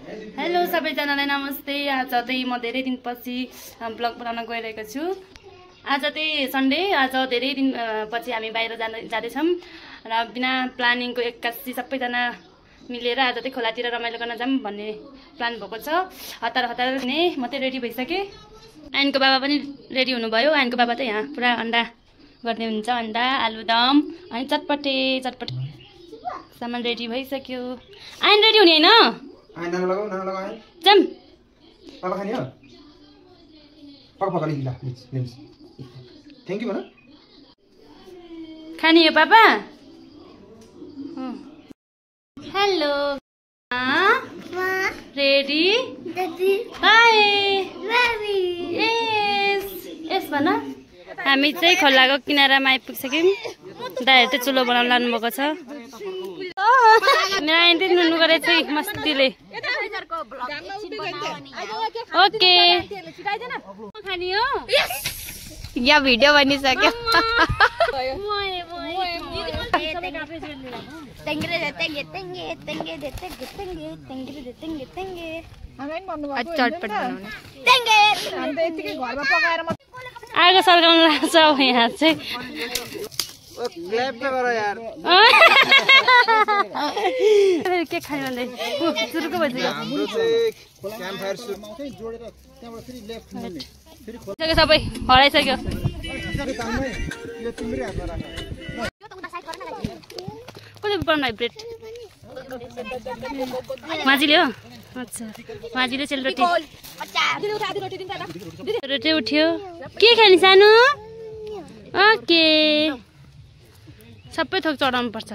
Hello सबैजनालाई नमस्ते। आज चाहिँ म धेरै दिनपछि ब्लग बनाउन गइरहेको छु। आज चाहिँ सन्डे, आज धेरै दिन पछि हामी बाहिर जाँदैछौँ र बिना प्लानिङको एक्कासी सबैजना मिलेर आज चाहिँ खोलातिर रमाइलो गर्न जाऊँ भन्ने प्लान भएको छ। हतार नै म चाहिँ रेडी भइसकेँ। आइनको बाबा पनि रेडी हुनुभयो। आइनको बाबा चाहिँ यहाँ पुरा अन्डा गर्ने हुन्छ, अन्डा आलुदम अनि चटपटे सामान रेडी भइसक्यो। आइन रेडी हुने हैन? आइन नाम लगाऊ जाम पापा खाने हो पापा खाने ल प्लिज थ्यांक यू भन खाने हो पापा। हेलो रेडी बाय यस यस भन। हामी चाहिँ खोलाको किनारामा आइपुगिसक्यौँ। दाइहरू चाहिँ चुलो बनाउन लानुभएको छ। मेरो आइन्टी नुनु गरेछ मस्तीले। ओके खाने हो या भिडियो बनिसक्यो। आगो सल्काउनु लाग्छ यहाँ चाहिँ। के खाने भन्दै सुरुको भइसक्यो। सबै हराइसक्यो। कसले बनाउनु ब्रेड? माझीले हो? अच्छा माझीले सेलरोटी रोटी उठ्यो। के खाने सानो? ओके सबै थोक चढाउनु पर्छ।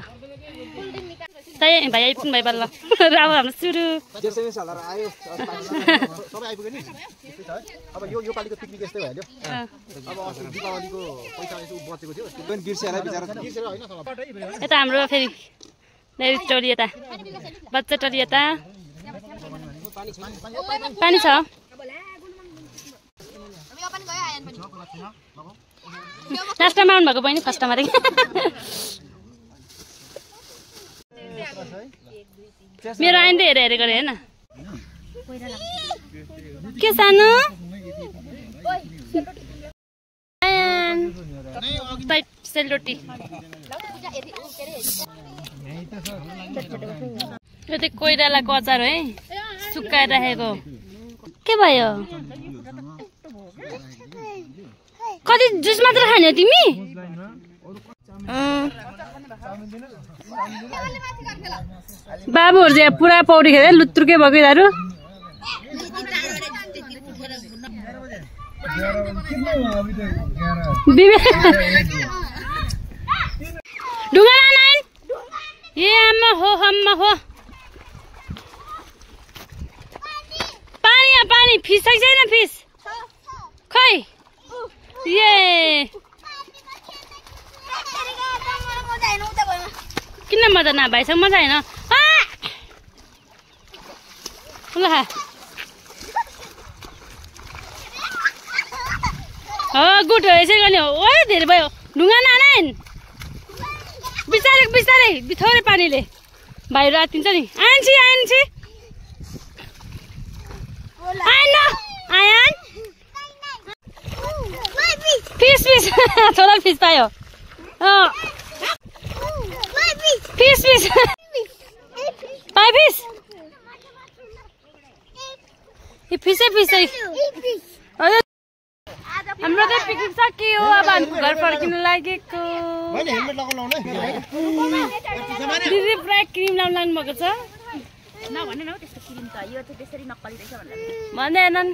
भाइ आइपुग्नु भाइ बल्ल। र अब हाम्रो सुरु अब यो पालिको पिकनिक यस्तै भयो। अब अस्ति दीपावलीको पैसा यसो बचेको थियो त्यो पनि बिर्सेर बिचारा बिर्सेर हैन। यता हाम्रो फेरि डाइरेक्ट टोली यता बच्चा टोली यता पानी छ। लास्टमा आउनु भएको बहिनी फर्स्टमा रे। मेरो आइन हेरे हेरे गरे होइन के सानो सेलरोटी। यो चाहिँ कोइरालाको अचार है, सुकाएर राखेको। के भयो? कति जुस मात्र खाने हो तिमी? बाबुहरू चाहिँ पुरा पौडी खेले लुत्रुके भएको यिनीहरू। ढुङ्गा नाइन ए आमा हो पानी पानी फिस छैन फिस खै ये किन मजा नभएछ? मजा होइन गुड हो यसै गर्ने हो। ओ धेरै भयो। ढुङ्गा नानाइन बिस्तारै बिथोरे पानीले भाइ रातिन्छ नि। आइन्छ आयन फिस छोरा फिस पायो। फिस पायो फिस फिसै हाम्रो त पिकनिक सकियो। अब हामी घर फर्किनु लागेको। दिदी पुरा क्रिम लाउनु भएको छ। भन्दैनन्।